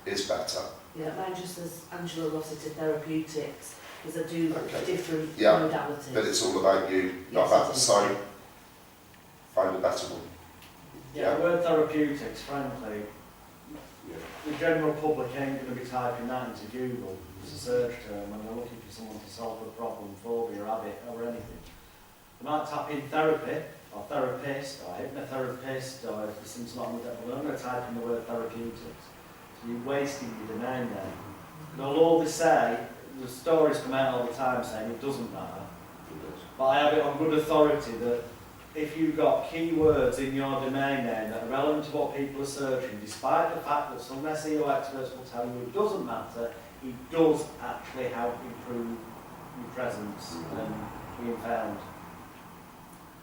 is better. Yeah, mine just says Angela Rossiter Therapeutics, because I do different Yeah, modalities. but it's all about you, not Yes, about it the is. sign. Find a better one. Yeah, the word therapeutics, frankly, the general public ain't going to be typing that into Google as a search term when they're looking for someone to solve a problem, phobia, habit, or anything. They might type in therapy, or therapist, or hypnotherapist, or if there's something not with that, but I'm going to type in the word therapeutics. So you're wasting your domain there. And although they say, the stories come out all the time saying it doesn't matter, but I have it on good authority that if you've got keywords in your domain name that are relevant to what people are searching, despite the fact that some SEO experts will tell you it doesn't matter, it does actually help improve your presence and being found.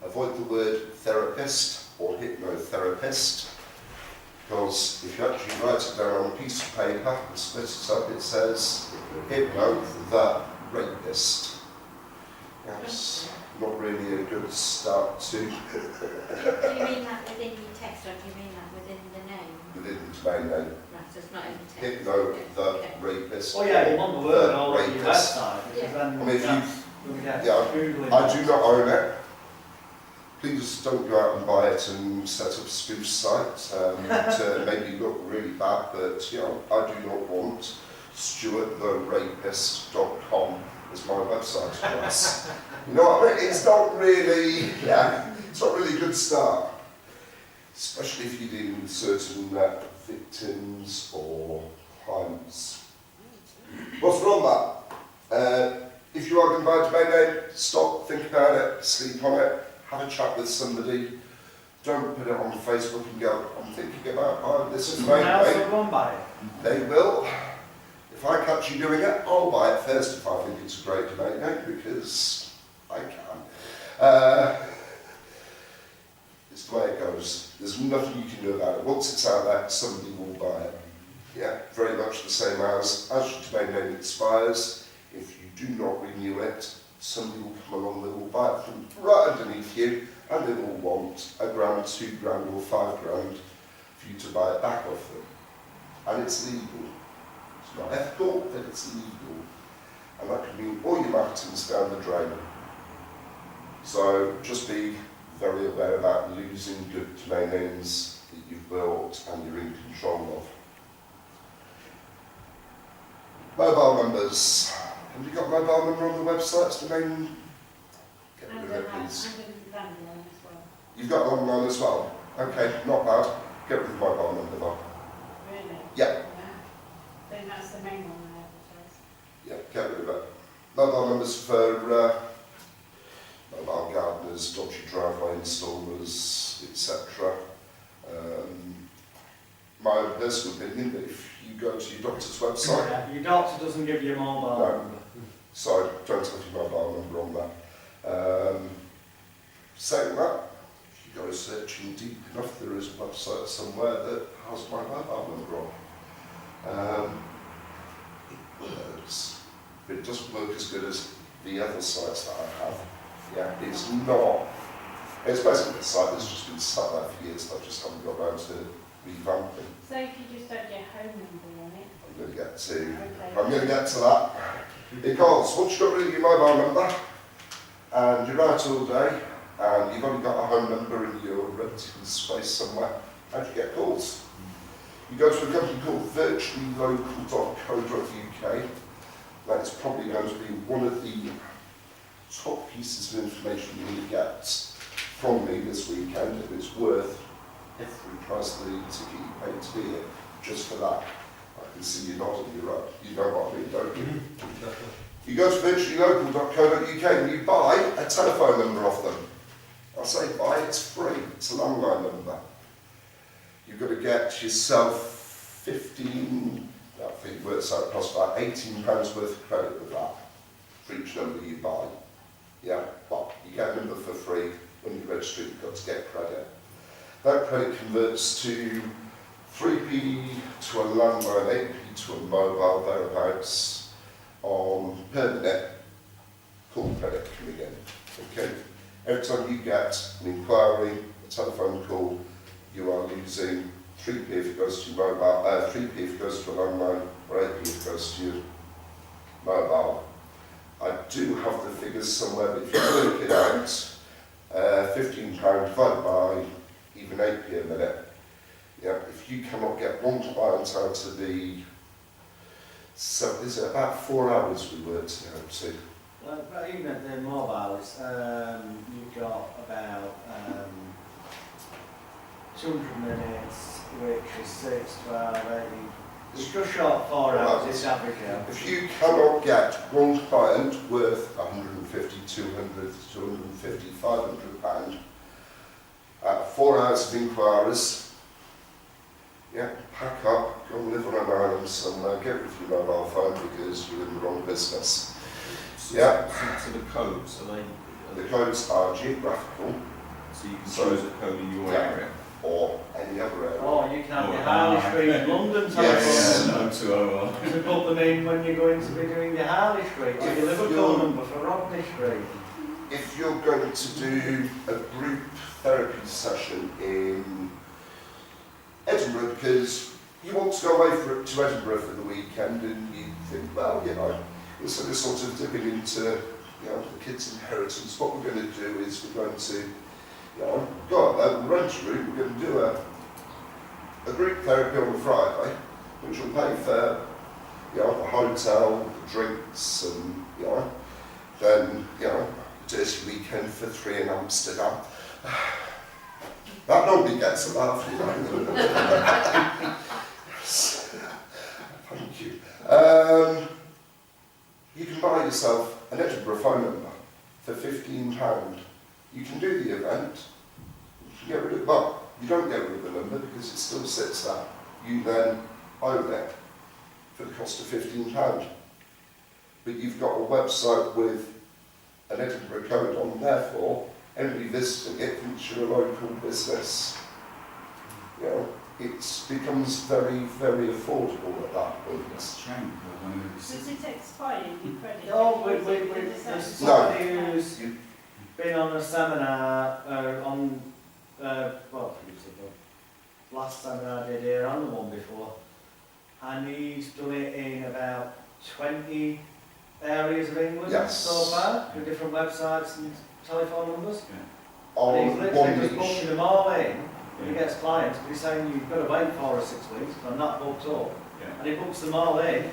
Avoid the word therapist or hypnotherapist, because if you actually write it down on a piece of paper and split it up, it says hypno the rapist. That's not really a good start to. Do you mean that within your text, or do you mean that within the name? Within the domain name. Right, so it's not in the text. Hypno the Okay. rapist. Oh yeah, you want the word The all over your rapist. website, because Yeah. then I mean, if Googling I do not own it. Please don't go out and buy it and set up a spoof site to make you look really bad, but you know, I do not want stuarttherapist.com as my website address. You know what I mean? It's not really, it's not really a good start. Especially if you're dealing with certain victims or clients. What's wrong with that? If you are going to buy a domain name, stop, think about it, sleep on it, have a chat with somebody. Don't put it on Facebook and go, I'm thinking about buying this domain name. go and buy it. They will. If I catch you doing it, I'll buy it first if I think it's a great domain name, because I can. It's the way it goes. There's nothing you can do about it. Once it's out there, somebody will buy it. Yeah, very much the same as your domain name expires. If you do not renew it, somebody will come along that will buy it from right underneath you, and they will want £1, £2 or £5 for you to buy it back off them. And it's legal. It's not ethical, but it's legal. And that can mean all your marketing's down the drain. So just be very aware about losing good domain names that you've built and you're in control of. Mobile numbers. Have you got a mobile number on the website? It's the main. Get rid of it, please. You've got a landline as well? Okay, not bad. Get rid of the mobile number though. Really? Yeah. Then that's the main one I advertise. Yeah, get rid of it. Mobile numbers for mobile gardeners, dodgy driveway installers, etc. My own personal opinion, but if you go to your doctor's website, Yeah, your doctor doesn't give you a mobile No. number. so don't have your mobile number on that. Saying that, if you go searching deep enough, there is a website somewhere that has my mobile number on. It works, but it doesn't work as good as the other sites that I have. Yeah, it's not. It's basically a site that's just been sat there for years. I just haven't got around to revamping. So if you just don't get home number on it, I'm going to get to. okay. I'm going to get to that because once you've got rid of your mobile number and you're out all day and you've only got a home number and you're renting space somewhere, how do you get calls? You go to a company called virtuallylocal.co.uk. That is probably going to be one of the top pieces of information you're going to get from me this weekend, and it's worth every price of the ticket you pay to be here, just for that. I can see you nodding, you're right. You know what I mean, don't you? You go to virtuallylocal.co.uk and you buy a telephone number off them. I say buy, it's free, it's a landline number. You've got to get yourself 15, I think it works out, costs about £18 worth of credit with that, for each number you buy. Yeah, but you get a number for free. When you register, you've got to get credit. That credit converts to 3p to a landline, 8p to a mobile, thereabouts, on per minute, call credit coming in. Okay? Every time you get an inquiry, a telephone call, you are losing 3p if it goes to your mobile, 3p if it goes to a landline, or 8p if it goes to your mobile. I do have the figures somewhere, but if you work it out, £15 divided by even 8p a minute. Yeah, if you cannot get one client out of the, so is it about 4 hours we worked it out to? But even at the mobiles, you've got about 200 minutes, which is 6, 12, 18. It's just short of 4 hours, it's average out. If you cannot get one client worth 150, 200, 250, 500 pound, 4 hours of inquiries, yeah, pack up, go and live on an island somewhere, get rid of your mobile phone because you're in the wrong business. Yeah. So the codes, are they? The codes are geographical, So you can choose a code in your area. or any other area. Oh, you can have your Harley Street in London Yes. telephone. No, 201. To put them in when you're going to be doing your Harley Street, or your Liverpool number for Rodney Street. If you're going to do a group therapy session in Edinburgh, because you want to go away to Edinburgh for the weekend, and you think, well, you know, instead of sort of dipping into, you know, the kids' inheritance, what we're going to do is we're going to, you know, go out there, we'll rent a room, we're going to do a group therapy on a Friday, which will pay for, you know, the hotel, the drinks, and, you know, then, you know, dirty weekend for 3 in Amsterdam. That normally gets a laugh, you know. Thank you. You can buy yourself an Edinburgh phone number for £15. You can do the event. You can get rid of, well, you don't get rid of the number because it still sits there. You then own it for the cost of £15. But you've got a website with an Edinburgh code on, therefore anybody visiting it thinks you're a local business. You know, it becomes very, very affordable at that point. That's a shame. Does it expire, your credit? No, Or is it there's the same? somebody who's been on a seminar well, last seminar I did here and the one before, and he's done it in about 20 areas of England Yes. so far, with different websites and telephone numbers. On And he's one literally just each. booking them all in when he gets clients, but he's saying you've got to wait 4 or 6 weeks, but I'm not booked up. Yeah. And he books them all in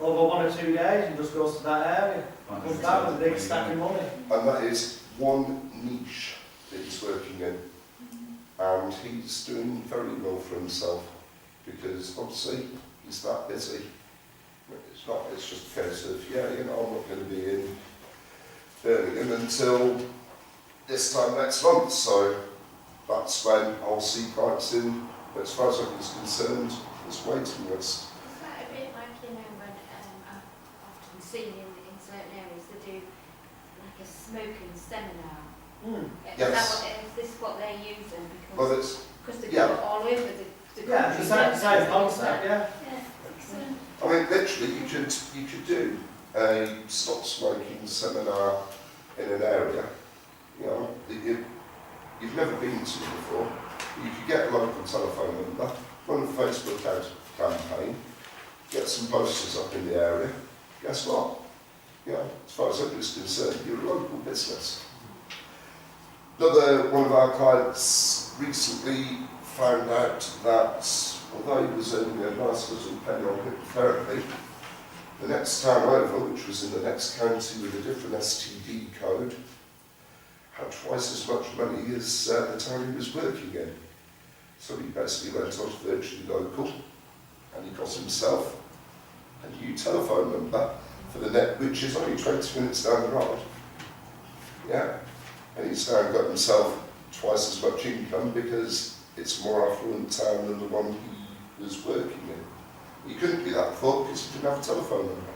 over 1 or 2 days and just goes to that area. Comes back with a big stack of money. And that is one niche that he's working in. And he's doing very well for himself because obviously he's that busy. It's just a case of, yeah, you know, I'm not going to be in Birmingham until this time next month, so that's when I'll see clients in, but as far as I'm concerned, there's waiting list. Is that a bit like, you know, when I've often seen in certain areas they do like a smoking seminar? Yes. Is this what they're using? Well, it's, Because they yeah. go all over the country. Yeah, it's the same concept, yeah. Yeah, excellent. I mean, literally, you could do a stop smoking seminar in an area, you know, that you've never been to before. You could get a local telephone number, run a Facebook ad campaign, get some posters up in the area. Guess what? You know, as far as I'm concerned, you're a local business. Another one of our clients recently found out that although he was earning a nice little penny on hypnotherapy, the next town over, which was in the next county with a different STD code, had twice as much money as the town he was working in. So he basically went on to Virtually Local and he got himself a new telephone number for the net, which is only 20 minutes down the road. Yeah, and he's now got himself twice as much income because it's a more affluent town than the one he was working in. He couldn't be that before because he didn't have a telephone number.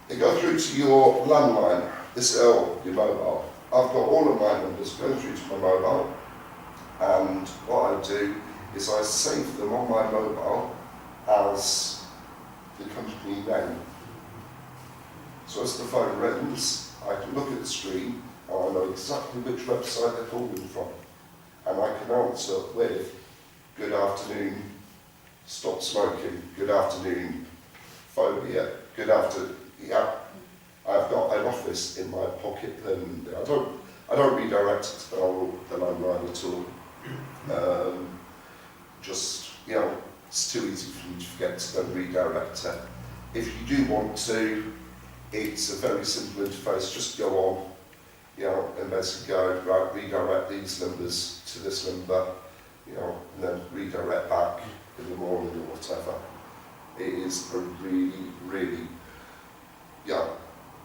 They go through to your landline, your mobile. I've got all of my numbers going through to my mobile, and what I do is I save them on my mobile as the company name. So as the phone rings, I can look at the screen and I know exactly which website they're calling from. And I can answer with, good afternoon, stop smoking, good afternoon, phobia, good afternoon, yeah. I've got an office in my pocket permanently. I don't redirect it to the landline at all. Just, you know, it's too easy for me to forget to then redirect it. If you do want to, it's a very simple interface. Just go on, you know, and basically go, right, redirect these numbers to this number, you know, and then redirect back in the morning or whatever. It is a really, really, yeah,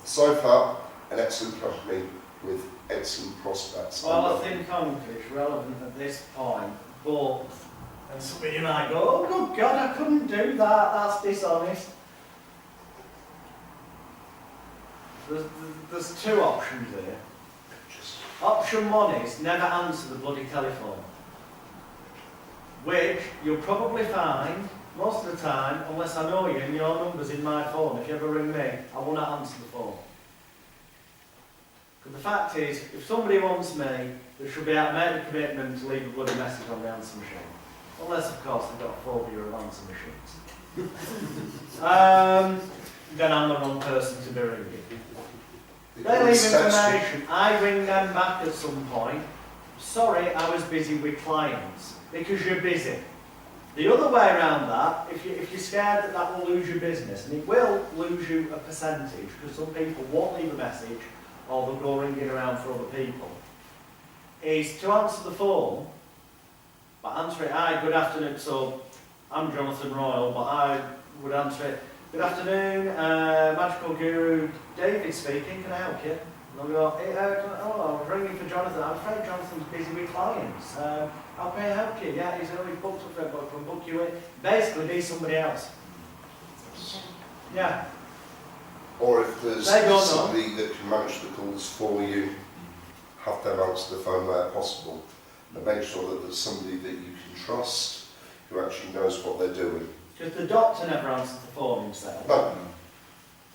so far, an excellent company with excellent prospects. Well, I think it's relevant at this point, but and somebody might go, oh good God, I couldn't do that, that's dishonest. There's two options here. Option one is never answer the bloody telephone, which you'll probably find most of the time, unless I know you and your number's in my phone. If you ever ring me, I will not answer the phone. Because the fact is, if somebody wants me, they should be able to make the commitment to leave a bloody message on the answer machine. Unless, of course, they've got a phobia of answer machines. Then I'm the wrong person to be ringing. They leave information, I ring them back at some point. Sorry, I was busy with clients. Because you're busy. The other way around that, if you're scared that that will lose your business, and it will lose you a percentage, because some people won't leave a message, or they'll go ringing around for other people, is to answer the phone, but answer it, hi, good afternoon, so I'm Jonathan Royal, but I would answer it, good afternoon, Magical Guru, David speaking, can I help you? And I'll go, hey, I was ringing for Jonathan, I'm afraid Jonathan's busy with clients, how can I help you? Yeah, he's already booked up for it, but I can book you in. Basically, be somebody else. Yeah. Or if there's somebody that can manage the calls for you, have them answer the phone where possible. And make sure that there's somebody that you can trust, who actually knows what they're doing. Because the doctor never answers the phone himself. No.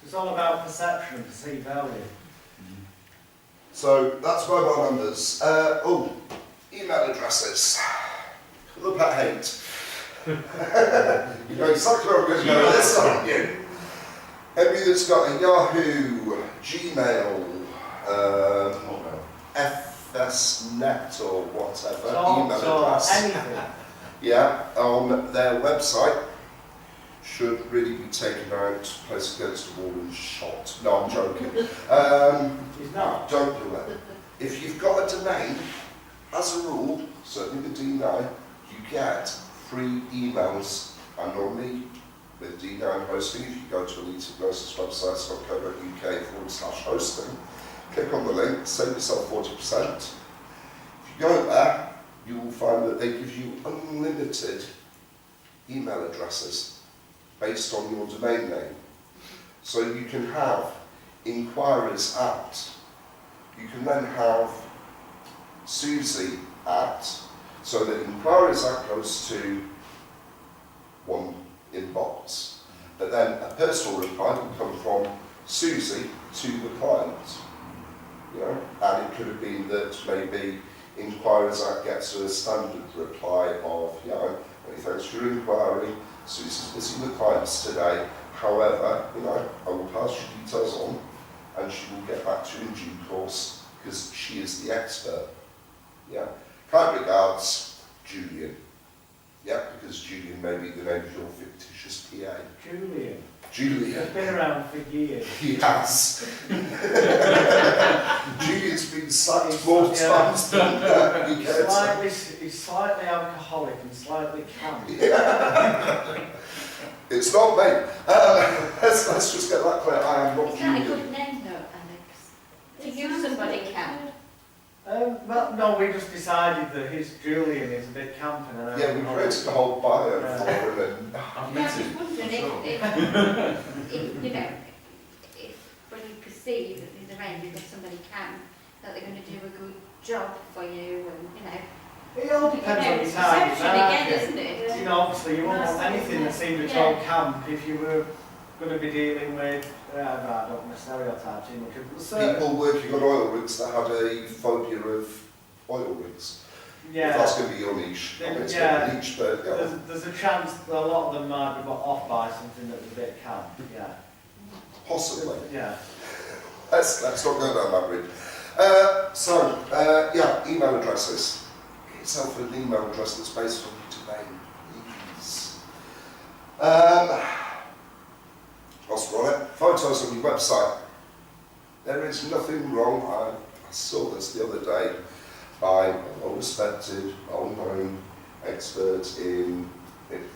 It's all about perception and perceived value. So that's mobile numbers. Email addresses. The pet hate. You know exactly where I'm going to go with this, aren't you? Anybody that's got a Yahoo, Gmail, FSNet or whatever email address, anything. yeah, on their website should really be taken out, placed against the wall and shot. No, I'm joking. It's not. Don't do it. If you've got a domain, as a rule, certainly with D9, you get free emails. And normally, with D9 hosting, if you go to Elite Hypnosis website.co.uk/hosting, click on the link, save yourself 40%. If you go there, you will find that they give you unlimited email addresses based on your domain name. So you can have inquiries at, you can then have Susie at, so that inquiries at goes to one inbox. But then a personal reply can come from Susie to the client. You know, and it could have been that maybe inquiries at gets a standard reply of, you know, many thanks for your inquiry. Susie's busy with clients today. However, you know, I will pass your details on and she will get back to you in due course because she is the expert. Yeah. Kind regards, Julian. Yeah, because Julian may be the name of your fictitious PA. Julian. Julian. He's been around for years. He has. Julian's been sacked more times than he cares. He's slightly alcoholic and slightly camp. Yeah. It's not me. Let's just get that clear. I am not Is that a Julian. good name though, Alex? To use somebody can. Well, no, we just decided that his Julian is a bit camping. And Yeah, we created a whole bio for him. And I've I met was him. wondering Sure. if, you know, if when you perceive that there's a range that somebody can, that they're going to do a good job for you, and you know. It all depends on your It's target perception again, market. isn't it? You know, obviously you won't want anything that seemed at all camp if you were going to be dealing with, I don't want to stereotype too much. people working on oil rigs that had a phobia of oil rigs. If Yeah. that's going to be your niche, I mean, it's not a niche, but yeah. There's a chance that a lot of them might be off by something that's a bit camp. Yeah. Possibly. Yeah. Let's not go down that route. Yeah, email addresses. Get yourself an email address that's based on your domain, please. What's wrong? Photos on your website. There is nothing wrong. I saw this the other day by a well-respected, well-known expert in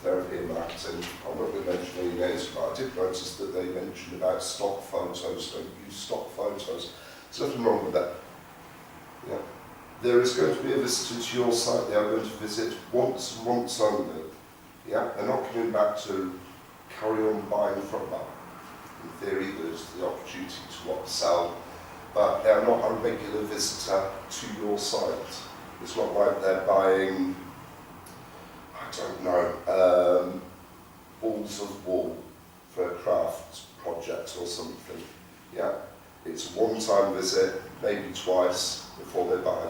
therapy and marketing. I'm not going to mention any names, but I did notice that they mentioned about stock photos. Don't use stock photos. There's nothing wrong with that. Yeah. There is going to be a visitor to your site. They are going to visit once and once only. Yeah, they're not coming back to carry on buying from that. In theory, there's the opportunity to upsell, but they are not a regular visitor to your site. It's not like they're buying, I don't know, balls of wool for a craft project or something. Yeah, it's a one-time visit, maybe twice before they buy.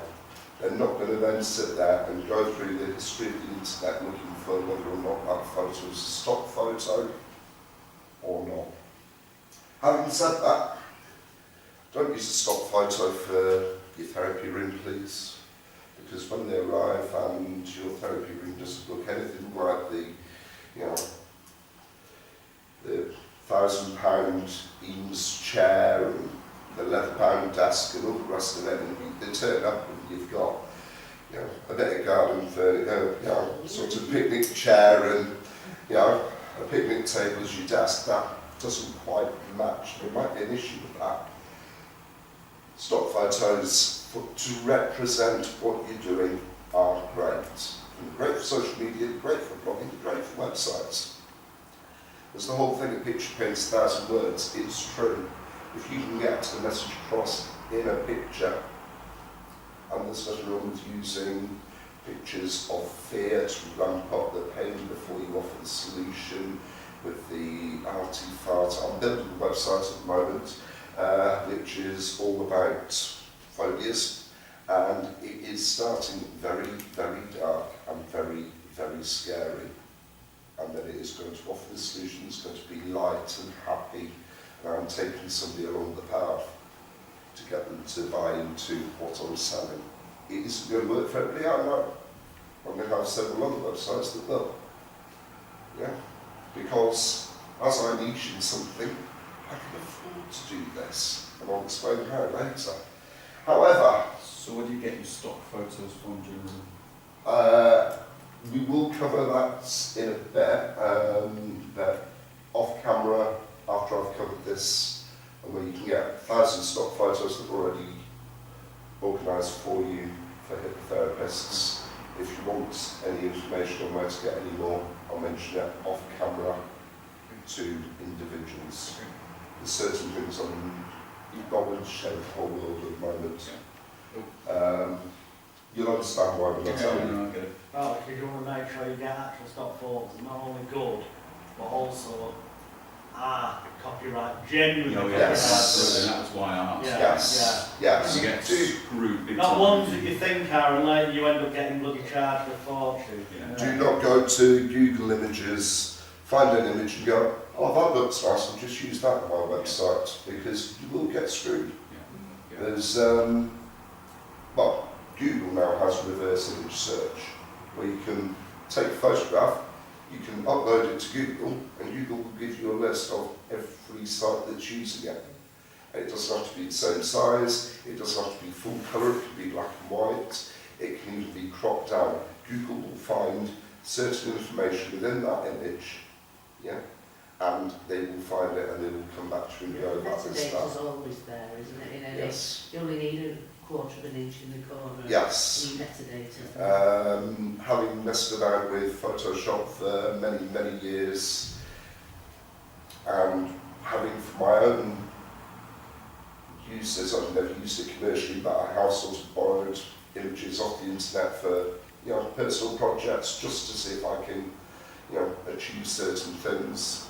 They're not going to then sit there and go through the history of the internet looking for whether or not that photo is a stock photo or not. Having said that, don't use a stock photo for your therapy room, please, because when they arrive and your therapy room doesn't look anything like the, you know, the £1,000 Eames chair and the leather-bound desk and all the rest of it, and they turn up and you've got, you know, a bit of garden furniture, you know, sort of picnic chair and, you know, a picnic table as your desk. That doesn't quite match. There might be an issue with that. Stock photos to represent what you're doing are great. And great for social media, great for blogging, great for websites. There's the whole thing, a picture paints 1,000 words. It's true. If you can get the message across in a picture, and there's nothing wrong with using pictures of fear to ramp up the pain before you offer the solution with the artifact. I'm building a website at the moment, which is all about phobias, and it is starting very, very dark and very, very scary. And then it is going to offer the solution. It's going to be light and happy. And I'm taking somebody along the path to get them to buy into what I'm selling. It isn't going to work for everybody, I know. I'm going to have several other websites that will. Yeah? Because as I niche in something, I can afford to do this. And I'll explain how later. However, So where do you get your stock photos from generally? we will cover that in a bit, but off camera, after I've covered this, and where you can get 1,000 stock photos that are already organised for you for hypnotherapists. If you want any information on where to get any more, I'll mention it off camera to individuals. There's certain things I'm not going to share with the whole world at the moment. You'll understand why we're not telling you. I get it. Well, because you want to make sure you get actual stock photos, not only good, but also copyright, genuinely Oh, copyright. Yes. That's why I asked. Yeah. Yes, yes. You get screwed big Not time. ones that you think are, and later you end up getting bloody charged with fortune. Yeah. Do not go to Google Images, find an image and go, oh, that looks nice, I'll just use that on my website, because you will get screwed. Yeah. There's, well, Google now has reverse image search, where you can take a photograph, you can upload it to Google, and Google will give you a list of every site that's using it. And it doesn't have to be the same size, it doesn't have to be full colour, it can be black and white, it can even be cropped down. Google will find certain information within that image, yeah, and they will find it and they will come back to you and go, that is Metadata's that. always there, isn't it? You know, Yes. you only need a quarter of an inch in the corner. Yes. You need metadata. Having messed about with Photoshop for many, many years, and having for my own uses, I've never used it commercially, but I have sort of borrowed images off the internet for, you know, personal projects, just to see if I can, you know, achieve certain things.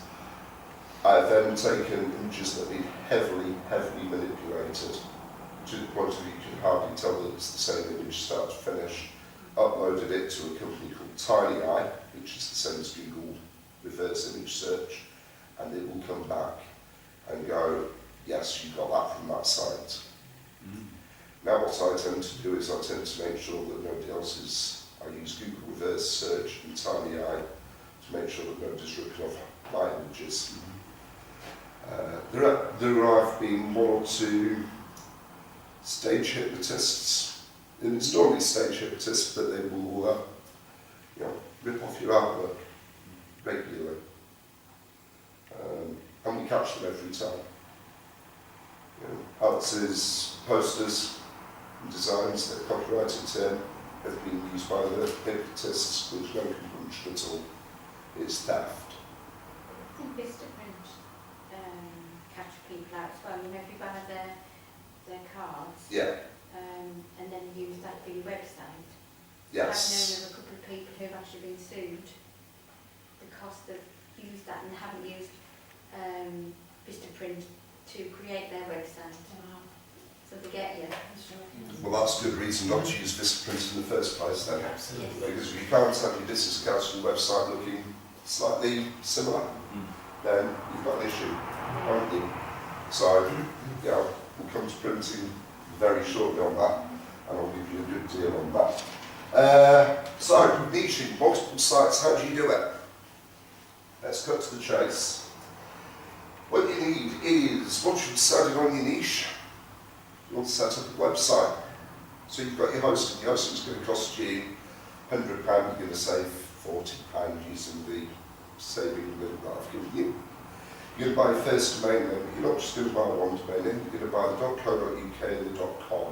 I've then taken images that have been heavily, heavily manipulated, to the point of you can hardly tell that it's the same image start to finish. uploaded it to a company called TinyEye, which is the same as Google reverse image search, and it will come back and go, yes, you got that from that site. Now what I tend to do is I tend to make sure that nobody else is, I use Google reverse search and TinyEye to make sure that nobody's ripping off my images. There have been one or two stage hypnotists, and it's normally stage hypnotists, but they will rip off your artwork regularly. And we catch them every time. Alex's posters and designs, their copyrighted term, have been used by the hypnotists with no compunction at all. It's theft. I think Vistaprint catch people out as well. You know, if you buy their cards, Yeah. and then use that for your website. Yes. I've known of a couple of people who've actually been sued because they've used that and haven't used Vistaprint to create their website. So they get you. Well, that's a good reason not to use Vistaprint in the first place then. Absolutely. Because if you can't have your business accounts and website looking slightly similar, then you've got an issue, haven't you? So, we'll come to printing very shortly on that, and I'll give you a good deal on that. So, niching, multiple sites, how do you do it? Let's cut to the chase. What you need is, once you've decided on your niche, you want to set up a website. So you've got your hosting. Your hosting is going to cost you £100, you're going to save £40 using the saving link that I've given you. You're going to buy your first domain name, but you're not just going to buy one domain name, you're going to buy the .co.uk and the .com.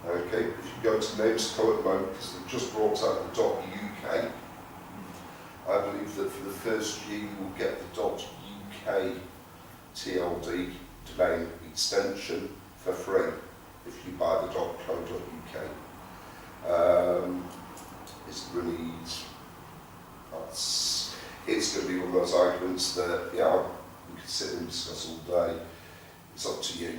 Okay, if you go to Namesco at the moment, because they've just brought out the .uk, I believe that for the first year you will get the .uk TLD domain extension for free if you buy the .co.uk. It's really, it's going to be one of those arguments that, we could sit and discuss all day. It's up to you.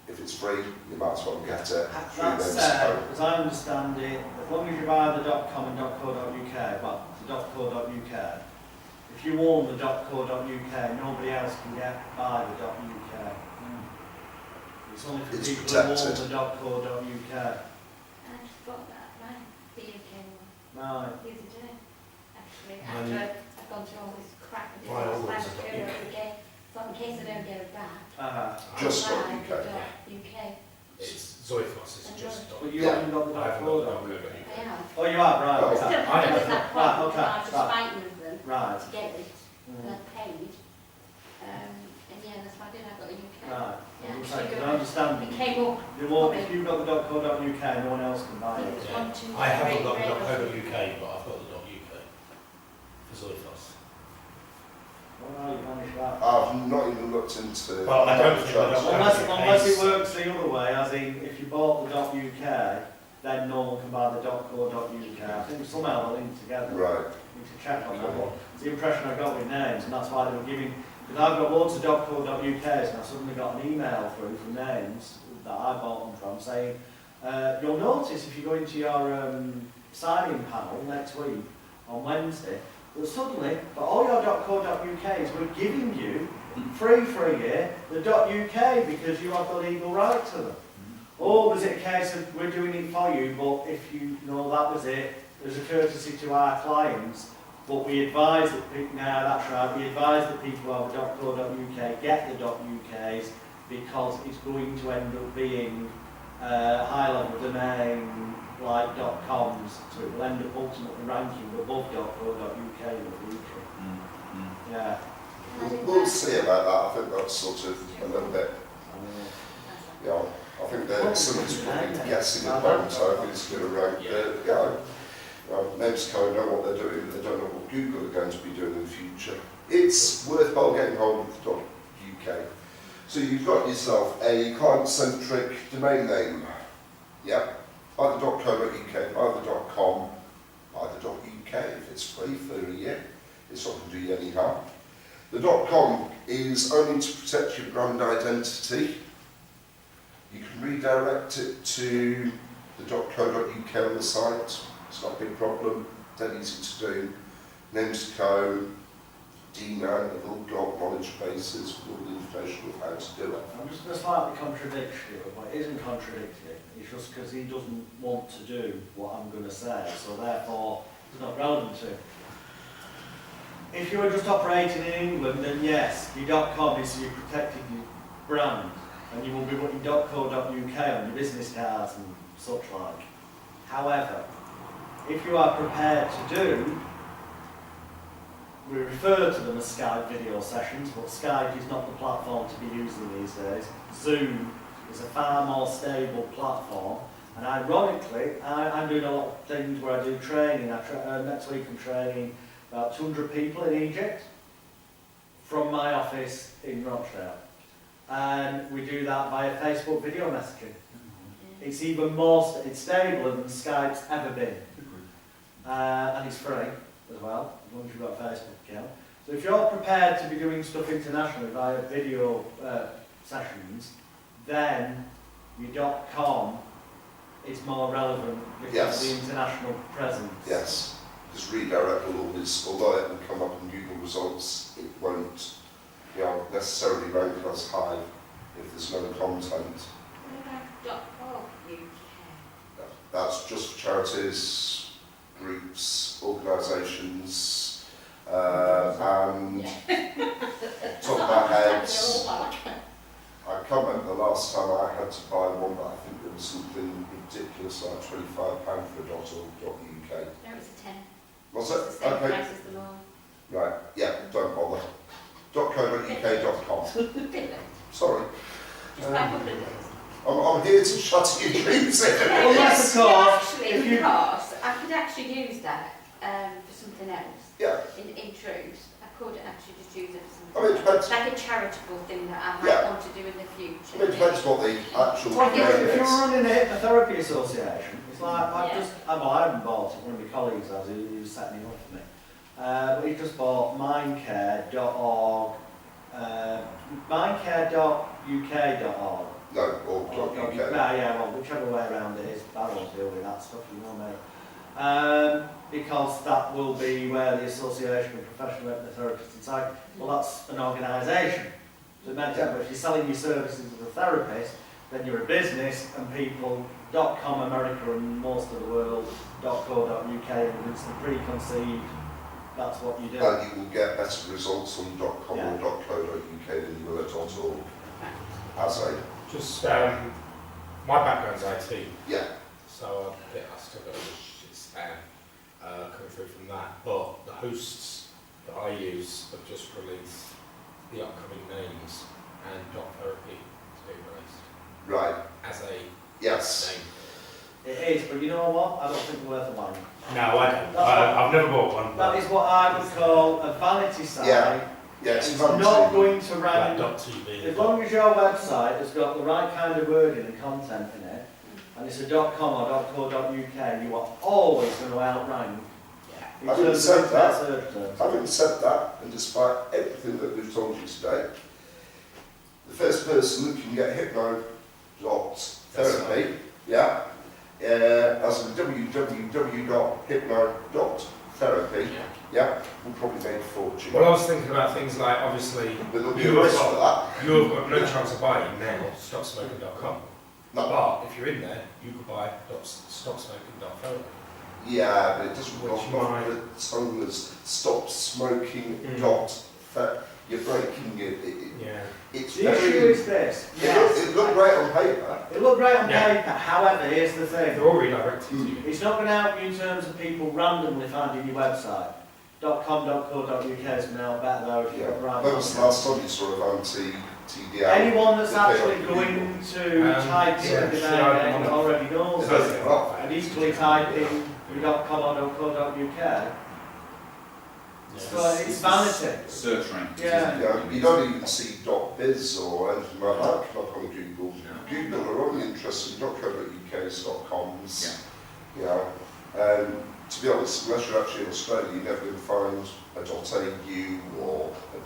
If it's free, you might as well get it. That's as I understand it, as long as you buy the .com and .co.uk, but the .co.uk, if you own the .co.uk, nobody else can buy the .uk. It's only for It's people protected. who own the .co.uk. And I just bought that, right? The UK one. Right. The other day. Actually, And after I've gone through all this crap with Why all this those language are UK, thought in case I don't get it back, Just I'll .uk. buy the .uk. It's Zoifos, it's just But you haven't got the I haven't .co. got the I have. Oh, you have, right. Oh. Still Okay. haven't got that point, Right, okay, I was just right. fighting with them Right. to get it, and Mm. I paid. And yeah, that's what I did, I got a UK. Right. Yeah, I'm so saying, 'cause go- I understand. It came up, You won't, if you've got the .co.uk, no one else can I buy think it. it was Yeah. 1, 2, I haven't got the three, .co.uk, but I've got the .uk for Zoifos. Well, how you manage that? I've not even looked into Well, I don't think I don't- Unless it works the other way, as in, if you bought the .uk, then no one can buy the .co.uk. I think somehow they're linked together. Right. We need to check on that one. It's the impression I got with names, and that's why they were giving, because I've got loads of .co.uk's, and I suddenly got an email through from names that I bought them from saying, you'll notice if you go into your sign-in panel next week, on Wednesday, that suddenly, for all your .co.uk's, we're giving you free for a year the .uk because you have the legal right to them. Or was it a case of we're doing it for you, but if you know that was it, there's a courtesy to our clients, but we advise that people, now that's right, we advise that people who have a .co.uk get the .uk's because it's going to end up being high-level domain like .coms, so it will end up ultimately ranking above .co.uk in the future. Yeah. We'll see about that. I think that's sort of a little bit, I think that someone's probably guessing at the moment, so who's going to rank the Namesco know what they're doing, but they don't know what Google are going to be doing in the future. It's worthwhile getting hold of the .uk. So you've got yourself a client-centric domain name. Yeah. Buy the .co.uk, buy the .com, buy the .uk if it's free for a year. It's not going to do you any harm. The .com is only to protect your brand identity. You can redirect it to the .co.uk on the site, It's not a big problem, dead easy to do. Names to go, DMAN have all got knowledge bases with all the information of how to do it. I'm just going to slightly contradict you, but it isn't contradicting. It's just because he doesn't want to do what I'm going to say, so therefore it's not relevant to him. If you were just operating in England, then yes, your .com is your protected brand, and you will be putting .co.uk on your business cards and such like. However, if you are prepared to do, we refer to them as Skype video sessions, but Skype is not the platform to be using these days. Zoom is a far more stable platform, and ironically, I'm doing a lot of things where I do training. Next week I'm training about 200 people in Egypt from my office in Rochdale. And we do that via Facebook video messaging. It's even more, it's stabler than Skype's ever been. And it's free as well, as long as you've got a Facebook account. So if you're prepared to be doing stuff internationally via video sessions, then your .com is more relevant because of the international presence. Yes. Just redirect all this, although it will come up in Google results, it won't necessarily rank as high if there's no content. What about .org.uk? That's just for charities, groups, organisations, and top of my head, I can't remember the last time I had to buy one, but I think it was something ridiculous like £25 for .org.uk. No, it's a 10. Was It's it? the same Okay. price as them all. Right, yeah, don't bother. .co.uk.com. Sorry. It's 500 I'm here to shut your dreams in. Well, that's of course, actually, if you- because I could actually use that for something else. Yeah. In truth, I could actually just use it for I mean, it something depends. like a charitable thing that I might Yeah. want to do in the I future. mean, it depends what the actual Well, name if you're is. running a hypnotherapy association, it's like, Yeah. I haven't bought it, one of my colleagues has, he was setting it up for me. But he just bought mindcare.org, mindcare.uk.org. No, or .uk. Yeah, well, whichever way around it is, I don't deal with that stuff, you know me. Because that will be where the Association of Professional Hypnotherapists and Psychics, well, that's an organisation. So imagine, but if you're selling your services as a therapist, then you're a business, and people, .com America and most of the world, .co.uk, and it's the preconceived, that's what you do. And you will get better results on .com Yeah. or .co.uk than you will at .org. As a, Just, my background's IT, yeah, so I still got a shit spam coming through from that. But the hosts that I use have just released the upcoming names and .therapy to be released right, as a yes. name. It is, but you know what? I don't think they're worth a line. No, I don't. That's what- I've never bought one. That is what I would call a vanity site. Yeah. Yeah, It's it's not going to rank. Like .tv. As long as your website has got the right kind of wording and content in it, and it's a .com or .co.uk, you are always going to outrank. In Having terms said of that- search terms. Having said that, and despite everything that we've told you today, the first person who can get hypno.therapy, yeah, as in www.hypno.therapy, yeah, will probably make a fortune. Well, I was thinking about things like, obviously, But there'll be a you've risk for got, that. you've got no chance of buying now stopsmoking.com. No. But if you're in there, you could buy stopsmoking.therapy. Yeah, but it doesn't Which rock off might- the tongue as stop smoking Mm. you're breaking it. Yeah. It's The issue very, is this. it looked great on paper. It looked great on Yeah. paper, however, here's the thing. They're all redirected to you. It's not going to help you in terms of people randomly finding your website. .com.co.uk is going to help better though if you've Yeah. got the right When was the content. last time you saw a anti-TDL? Anyone that's The actually thing. going to type in yeah, the sure, domain I name don't already knows Does it. it? Well, And equally type in your .com or .co.uk. So it's vanity. Search rankings. Yeah. isn't it? Yeah, you don't even see .biz or anything like that come up on Google. No. Google are only interested in .co.uk's, .coms. Yeah. You know, to be honest, unless you're actually in Australia, you're never going to find a .au or a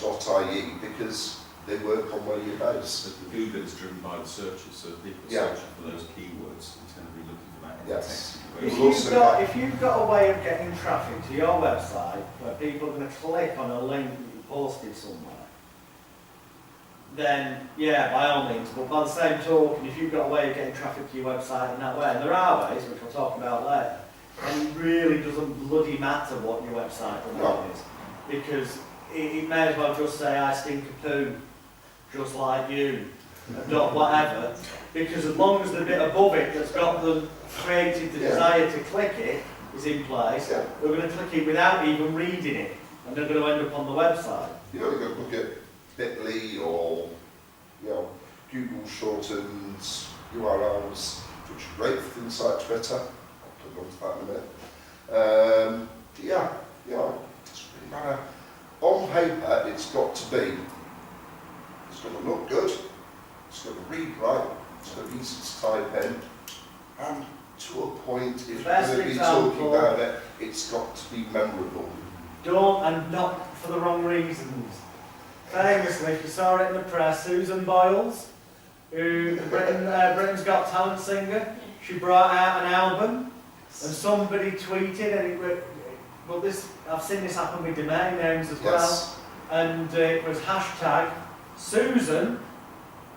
.ie because they work on where you're based. So the Google is driven by the searches, so if people are Yeah. searching for those keywords, it's going to be looking for that in Yes. the text. If you've got a way of getting traffic to your website where people are going to click on a link that you posted somewhere, then yeah, by all means, but by the same token, if you've got a way of getting traffic to your website in that way, and there are ways, which we'll talk about later, and it really doesn't bloody matter what your website domain is, because it may as well just say, I stink of poo, just like you, and dot whatever, because as long as the bit above it that's got them created the desire to click it is in place, Yeah. they're going to click it without even reading it, and they're going to end up on the website. You've only got to look at Bitly or, you know, Google shortens URLs, which are great for things like Twitter. I'll come on to that in a minute. Yeah, you know, it doesn't really matter. On paper, it's got to be. It's got to look good. It's got to read right. It's got to be easy to type in. And to a point, if you're Best going to be example- talking about it, it's got to be memorable. Don't, and not for the wrong reasons. Famously, if you saw it in the press, Susan Boyles, who Britain's Got Talent singer, she brought out an album, and somebody tweeted, and it was, but this, I've seen this happen with domain names as well, Yes. and it was hashtag Susan,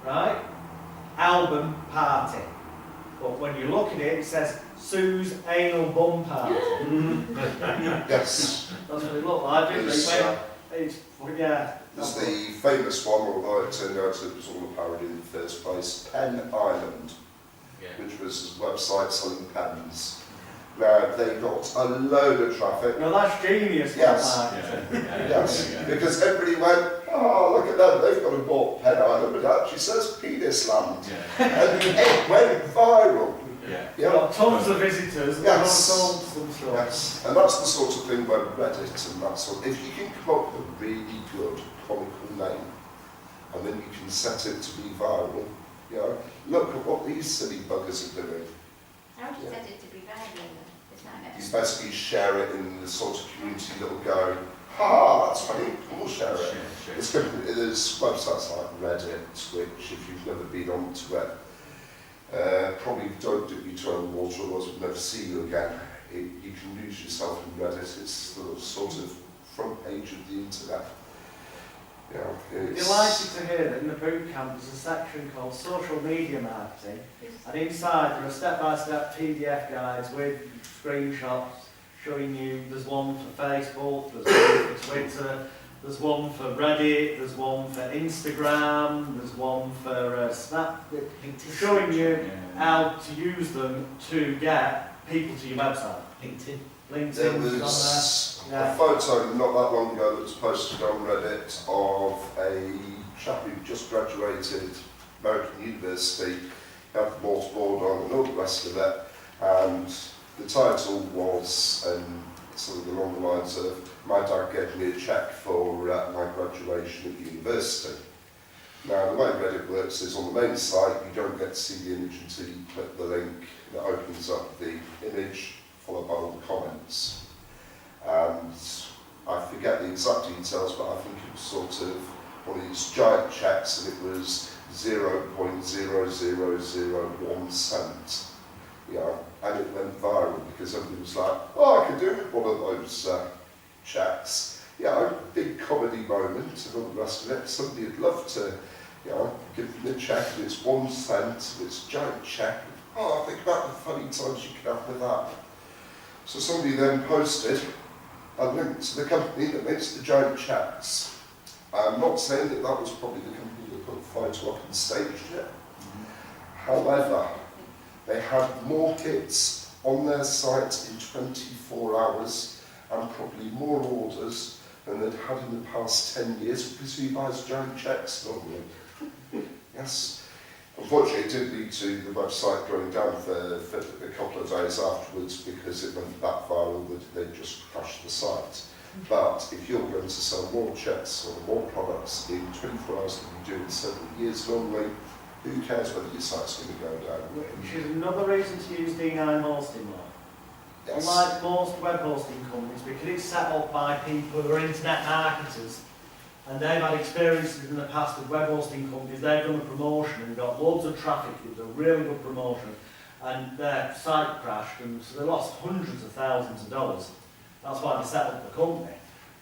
right, album party. But when you look at it, it says Sue's anal bum party. Yes. That's what it looked like, didn't it? It's, yeah. There's the famous one, although it turned out it was all a parody in the first place, Pen Island, Yeah. which was a website selling pens. Now, they got a load of traffic. No, that's genius. Yes. Marketing. Yes, because everybody went, oh, look at that, they've got a bought Pen Island, but it actually says Penis Land. And it went viral. You've got tons of visitors and Yes. sold some stuff. Yes, and that's the sort of thing where Reddit and that sort, if you can come up with a really good comical name, and then you can set it to be viral, you know, look at what these silly buggers are doing. How do you set it to be viral? Is that You basically share it in the sort of community that will go, ha, that's funny, we'll share it. It's good, there's websites like Reddit, which if you've never been onto it, probably don't dip your toe in the water, otherwise we'll never see you again. You can lose yourself in Reddit, it's the sort of front page of the internet. You know, it's, Delighted to hear that in the boot camp there's a section called Social Media Marketing, and inside there are step-by-step PDF guides with screenshots showing you there's one for Facebook, there's one for Twitter, there's one for Reddit, there's one for Instagram, there's one for Snap, showing you how to use them to get people to your website. LinkedIn. there LinkedIn was on there. a photo not that long ago that was posted on Reddit of a chap who just graduated American University, had the mortarboard on and all the rest of it, and the title was something along the lines of, my dad gave me a cheque for my graduation at university. Now, the way Reddit works is on the main site, you don't get to see the image until you click the link that opens up the image, followed by all the comments. And I forget the exact details, but I think it was sort of one of these giant cheques, and it was 0.0001 cent. You know, and it went viral because everybody was like, oh, I could do with one of those checks. You know, big comedy moment and all the rest of it. Somebody would love to, you know, give them the check, and it's 1 cent, it's a giant check. Oh, think about the funny times you could have with that. So somebody then posted a link to the company that makes the giant checks. I'm not saying that that was probably the company that put the photo up and staged it. However, they had more hits on their site in 24 hours and probably more orders than they'd had in the past 10 years, because who buys giant checks normally? Yes. Unfortunately, it did lead to the website going down for a couple of days afterwards because it went that viral that they just crashed the site. But if you're going to sell more checks or more products in 24 hours than you do in several years normally, who cares whether your site's going to go down? Which is another reason to use D9 hosting law. Yes. Unlike most web hosting companies, because it's set up by people who are internet marketers, and they've had experiences in the past with web hosting companies. They've done a promotion and got loads of traffic. It was a really good promotion, and their site crashed, and so they lost hundreds of thousands of dollars. That's why they set up the company.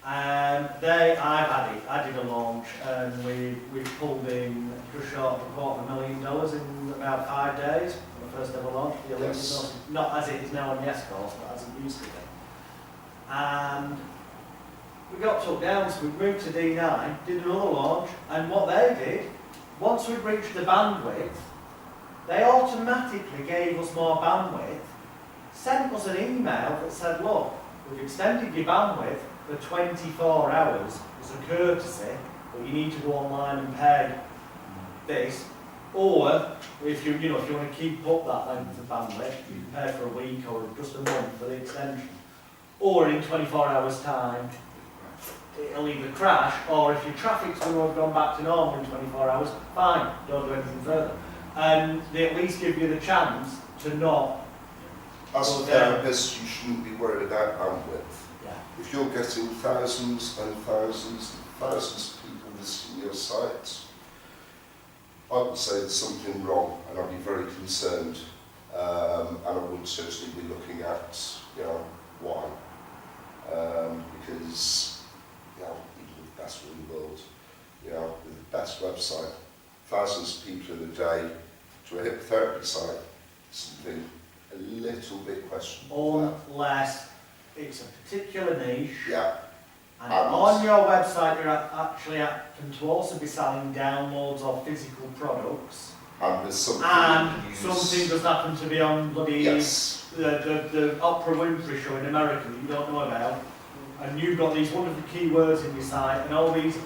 I've had it. I did a launch, and we pulled in just short of $250,000 in about 5 days. The first ever launch. The Olympic Yes. not as it is now on Yes Course, but as it used to be. And we got took down, so we moved to D9, did another launch, and what they did, once we reached the bandwidth, they automatically gave us more bandwidth, sent us an email that said, look, we've extended your bandwidth for 24 hours as a courtesy, but you need to go online and pay this, or if you want to keep up that length of bandwidth, you can pay for a week or just a month for the extension. Or in 24 hours time, it'll either crash, or if your traffic's going to have gone back to normal in 24 hours, fine, don't do anything further. And they at least give you the chance to not. As a Well, yeah. therapist, you shouldn't be worried about bandwidth. Yeah. If you're getting thousands and thousands and thousands of people visiting your site, I would say there's something wrong, and I'd be very concerned. And I would certainly be looking at, why. Because, even with the best in the world, with the best website, thousands of people in a day to a hypnotherapy site, something a little bit questionable. Unless it's a particular niche, Yeah, and on your website you're actually happen to also be selling downloads of physical products, and there's something and you use. something does happen to be on bloody Yes, the Oprah Winfrey show in America that you don't know about, and you've got these wonderful keywords in your site, and all these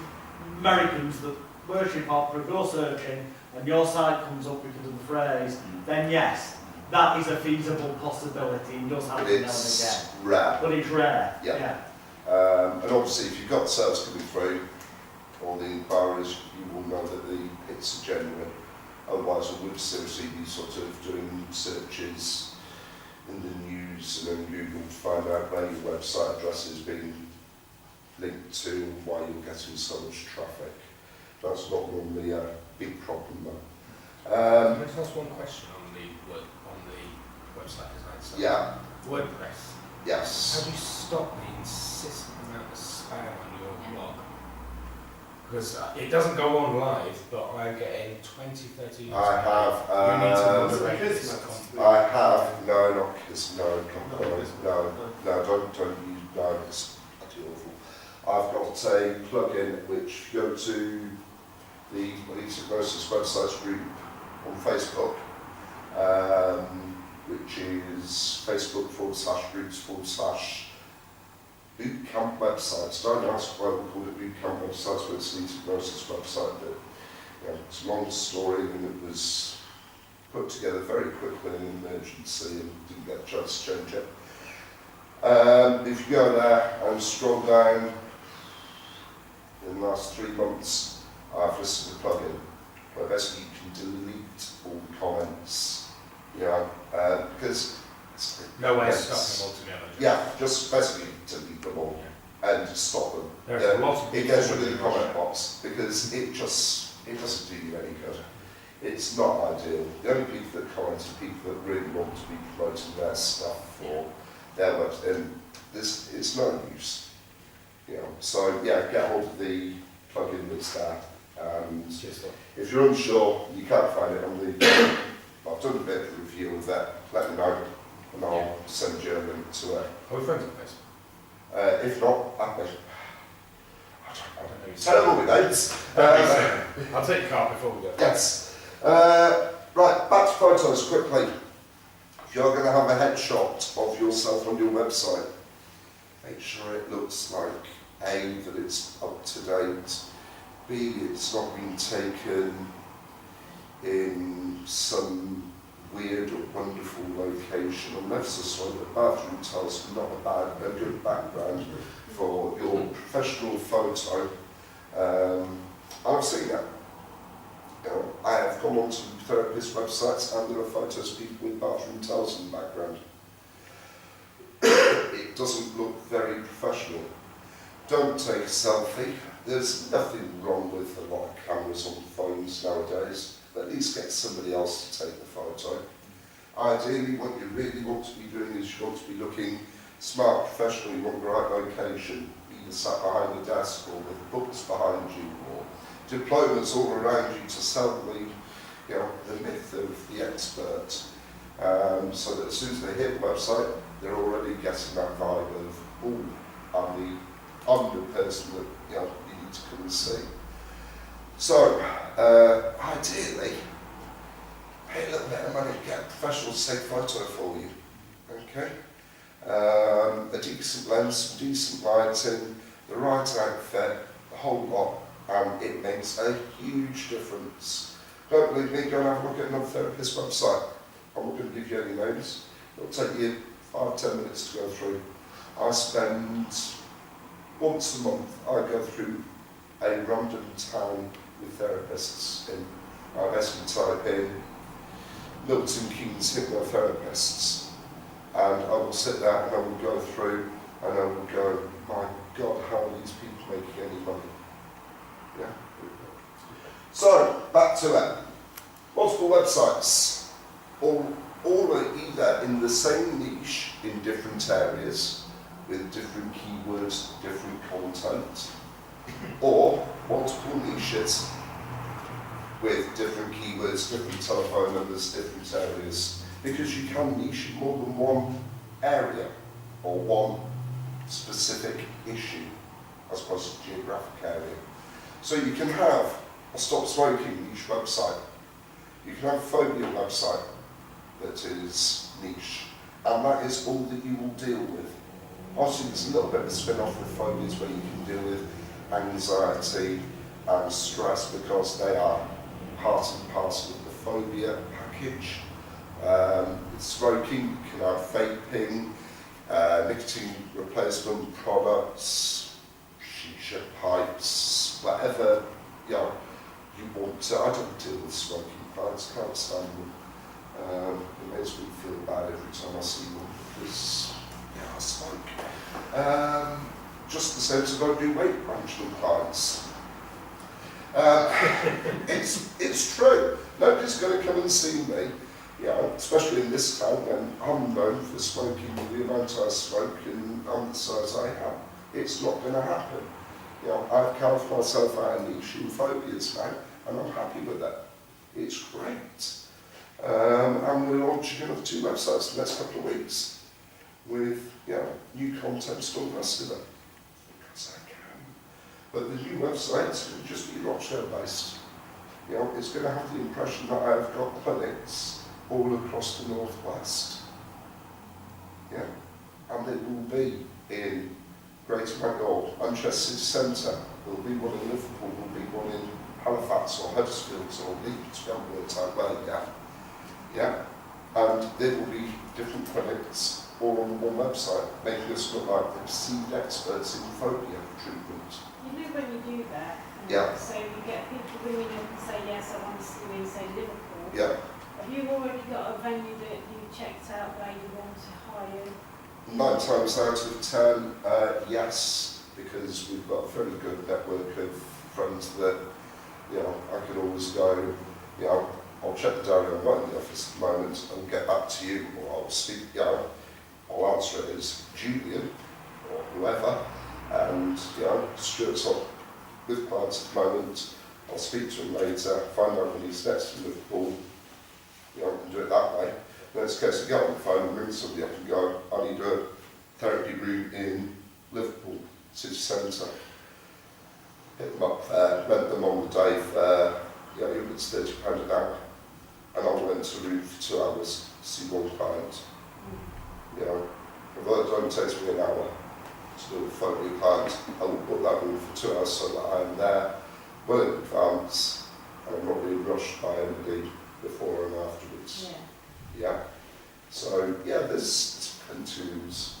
Americans that worship opera go searching, and your site comes up because of the phrase, then yes, that is a feasible possibility. It does but happen now and it's again, rare. but it's rare. Yeah. And obviously, if you've got sales coming through, or the inquiries, you will know that the hits are genuine. Otherwise, I would seriously be sort of doing searches in the news and then Google to find out where your website address is being linked to and why you're getting so much traffic. That's not normally a big problem, though. Can I just ask one question on the website design stuff? Yeah. WordPress. Yes. How do you stop the insistent amount of spam on your blog? Because it doesn't go on live, but I'm getting 20, 30 emails. I have. You need to moderate this. I have. No, not kiss. No, don't use. No, it's actually awful. I've got a plugin which you go to the Elite Hypnosis website group on Facebook, which is Facebook.com/groups/bootcamp websites. Don't ask why we call it bootcamp websites, but it's Elite Hypnosis website. But it's a long story, and it was put together very quickly in an emergency and didn't get a chance to change it. If you go there and scroll down, in the last 3 months, I've listed a plugin where basically you can delete all the comments, because No way of stopping them altogether. just basically delete them all and stop them. There's a lot of It goes rid of the comment box because it doesn't do you any good. It's not ideal. The only people that comment are people that really want to be promoting their stuff or their website, and it's no use. So get hold of the plugin that's there. And if you're unsure, you can't find it on the. I've done a bit of review of that. Let me know, and I'll send you a link to it. Are we friends on Facebook? If not, I don't know. Terrible with names. I'll take your card before we go. Yes. Right, back to photos quickly. If you're going to have a headshot of yourself on your website, make sure it looks like A, that it's up to date, B, it's not been taken in some weird or wonderful location. I'm never so sorry that bathroom tiles are not a good background for your professional photo. I've seen that. I have come onto therapist websites and there are photos of people with bathroom tiles in the background. It doesn't look very professional. Don't take a selfie. there's nothing wrong with a lot of cameras on phones nowadays. At least get somebody else to take the photo. Ideally, what you really want to be doing is you want to be looking smart, professional. You want the right location, either sat behind a desk or with books behind you, or diplomas all around you to sell the myth of the expert. So that as soon as they hit the website, they're already getting that vibe of, oh, I'm the person that you need to come and see. So, ideally, pay a little bit of money to get a professional to take a photo for you. Okay? A decent lens, some decent lighting, the right outfit, the whole lot, and it makes a huge difference. Don't believe me, go and have a look at another therapist's website. I'm not going to give you any names. It'll take you 5-10 minutes to go through. I spend, once a month, I go through a random town with therapists in. I basically type in Milton Keynes hypnotherapists, and I will sit there and I will go through and I will go, my God, how are these people making any money? Yeah. So, back to it. Multiple websites, all are either in the same niche in different areas, with different keywords, different content, or multiple niches with different keywords, different telephone numbers, different areas, because you can niche in more than one area or one specific issue as opposed to geographic area. So you can have a stop smoking niche website, you can have a phobia website that is niche, and that is all that you will deal with. Obviously there's a little bit of a spin-off with phobias where you can deal with anxiety and stress because they are part and parcel of the phobia package. With smoking, you can have vaping, nicotine replacement products, shisha pipes, whatever you want to. I don't deal with smoking pipes, can't stand them. It makes me feel bad every time I see one because I smoke. Just the same as I don't do weight management clients. It's true. Nobody's going to come and see me, especially in this town when I'm known for smoking the amount I smoke and I'm the size I am. It's not going to happen. I've carved myself out a niche in phobias now, and I'm happy with that. It's great. And we're launching another 2 websites in the next couple of weeks with new content, all the rest of it. Because I can. But the new websites will just be Rochdale based. It's going to have the impression that I've got clinics all across the northwest. And it will be in Greater Manchester City Centre. There will be one in Liverpool, there will be one in Halifax or Huddersfield or Leeds, Melbourne type way, and there will be different clinics all on one website, making us look like the perceived experts in phobia treatment. You know when you do that, so you get people ringing up and say, yes, I want to see you, say Liverpool. Have you already got a venue that you checked out where you want to hire? 9 times out of 10, yes, because we've got a very good network of friends that, I could always go, I'll check the diary, I'm not in the office at the moment, I'll get back to you, or I'll speak, I'll answer it as Julian, or whoever, and, Stuart's on with clients at the moment, I'll speak to him later, find out when he's next in Liverpool, and do it that way. Then it's a case of get on the phone and ring somebody up and go, I need a therapy room in Liverpool City Centre. Hit them up there, rent them on the day for, it's £30 an hour. And I'll rent a room for 2 hours to see one client. Although it only takes me an hour to do a phobia client, I will book that room for 2 hours so that I'm there well in advance and I'm not being rushed by anybody before and afterwards. So there's plenty of rooms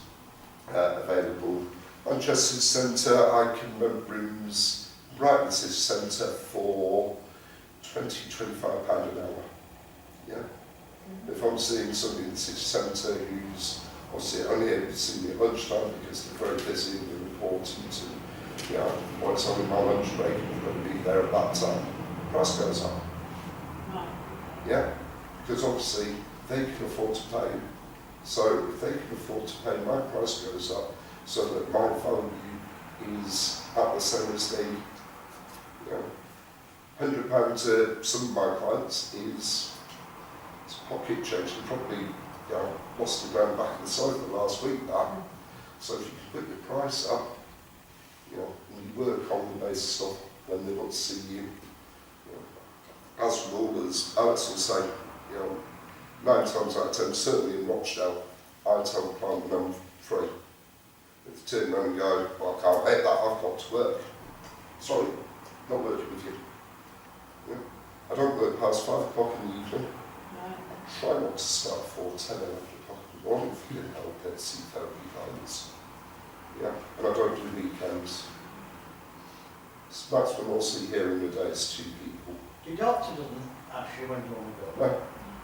available. Manchester Centre, I can rent rooms right in the city centre for £20–25 an hour. If I'm seeing somebody in the city centre who's obviously only able to see me at lunchtime because they're very busy and they're important, and you know, once I'm in my lunch break, I'm going to be there at that time, price goes up. Right. Yeah, because obviously they can afford to pay. So if they can afford to pay, my price goes up so that my value is at the same as the, you know, £100 to some of my clients is it's pocket change. They probably, you know, lost the ground back in the sofa last week that. So if you can put your price up, you know, and you work on the basis of when they want to see you, as with all others, Alex will say, you know, 9 times out of 10, certainly in Rochdale, I tell the client when I'm free. If they turn around and go, well, I can't make that, I've got to work. Sorry, not working with you. Yeah. I don't work past 5 o'clock in the evening. Right. Try not to start 4, 10, 11 o'clock in the morning if you can help it, see therapy clients. Yeah, and I don't do weekends. So that's when I'll see here in the day is 2 people. Your doctor doesn't actually when you want to go. No.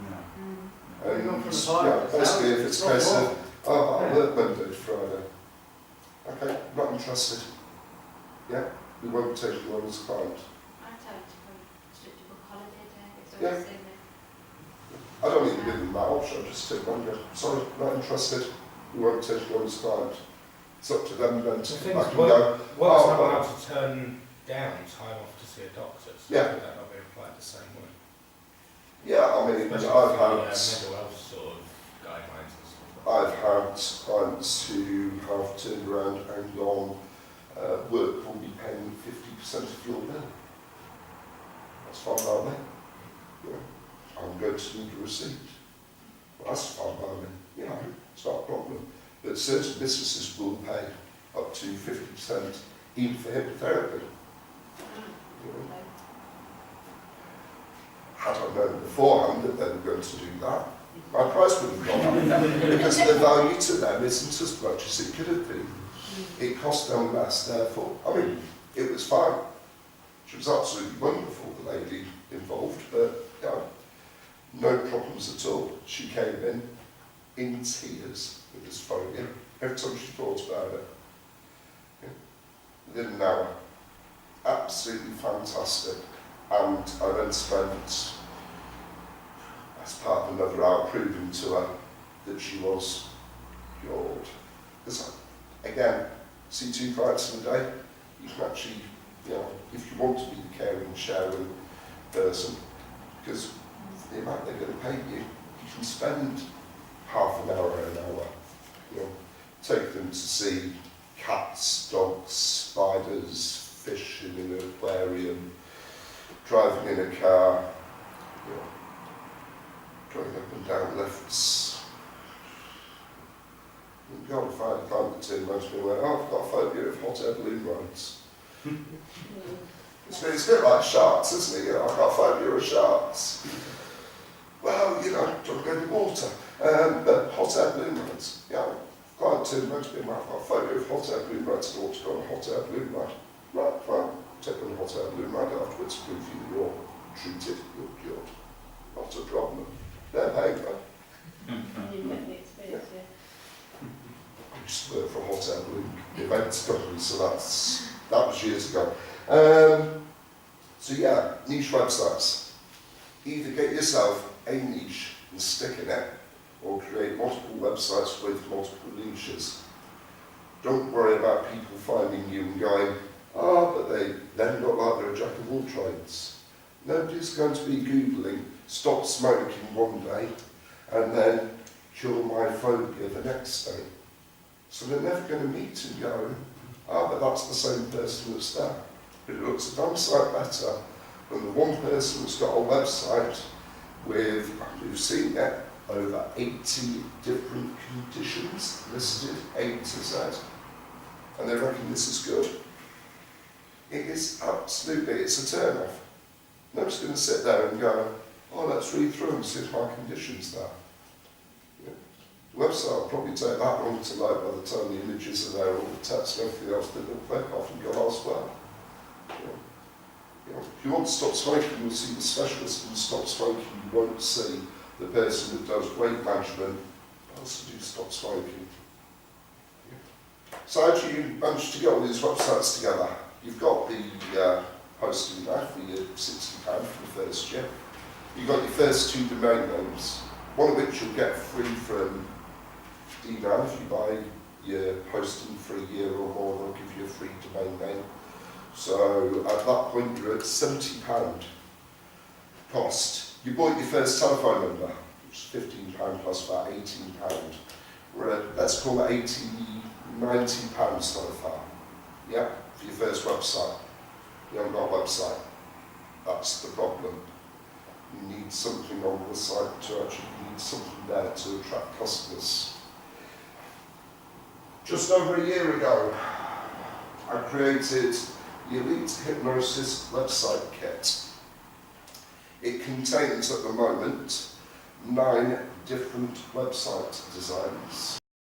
No. And You're not from the yeah, toilet, basically if it's a case of, oh, I Yeah. work Monday to Friday. Okay, not interested. Yeah, we won't take you on as a client. I tell them to book holiday day, it's Yeah. always in there. I don't even give them that option, I just take Monday. Sorry, not interested. We won't take you on as a client. It's up to them then to The come back thing's, and go, work's not well, allowed to turn down time off to see a doctor, so Yeah. could that not be applied the same way? yeah, I mean, Especially I've for had, mental health sort of guidelines and stuff. I've had clients who have turned around and gone, work will be paying 50% of your bill. That's fine by me. Yeah. I'm going to need a receipt. Well, that's fine by me. You know, it's not a problem. But certain businesses will pay up to 50% even for hypnotherapy. You know. Had I known beforehand that they were going to do that, my price would have gone up because the value to them isn't as much as it could have been. It cost them less, therefore. I mean, it was fine. She was absolutely wonderful, the lady involved, but you know, no problems at all. She came in tears with this phobia every time she thought about it. Yeah. Within an hour. Absolutely fantastic. And I then spent, as part of another hour, proving to her that she was cured. Because, again, see 2 clients in a day, you can actually, you know, if you want to be the caring, sharing person, because the amount they're going to pay you, you can spend half an hour, you know, take them to see cats, dogs, spiders, fish in an aquarium, driving in a car, you know, going up and down lifts. You go and find a client that turned around to me and went, oh, I've got a phobia of hot air balloon rides. It's a bit like sharks, isn't it? You know, I've got a phobia of sharks. Well, you know, don't go in the water. But hot air balloon rides, you know, client turned around to me and went, I've got a phobia of hot air balloon rides, I want to go on a hot air balloon ride. Right, fine. Take on a hot air balloon ride afterwards, prove you that you're treated, you're cured. Not a problem. They're paying though. You get the experience, yeah. I used to work for a hot air balloon events company, so that was years ago. So yeah, niche websites. Either get yourself a niche and stick in it, or create multiple websites with multiple niches. Don't worry about people finding you and going, but they then look like they're a jack of all trades. Nobody's going to be Googling, stop smoking one day, and then cure my phobia the next day. So they're never going to meet and go, but that's the same person that's there. But it looks a damn sight better than the one person that's got a website with, you've seen it, over 80 different conditions listed, A to Z. And they reckon this is good. It is absolutely, it's a turn off. Nobody's going to sit there and go, let's read through and see if my condition's there. Yeah. The website will probably take that long to load by the time the images are there, all the text and everything else, then they'll click off and go elsewhere. You know, if you want to stop smoking, you'll see the specialist in stop smoking. You won't see the person that does weight management. Also do stop smoking. Yeah. So how do you manage to get all these websites together? You've got the hosting now for your £60 for the first year. You've got your first 2 domain names, one of which you'll get free from DNAV if you buy your hosting for a year or more, they'll give you a free domain name. So at that point you're at £70 cost. You bought your first telephone number, which is £15 plus about £18. We're at, let's call it £90 so far, yeah, for your first website. You haven't got a website, that's the problem. You need something on the site to actually, you need something there to attract customers. Just over a year ago, I created the Elite Hypnosis website kit. It contains at the moment 9 different website designs.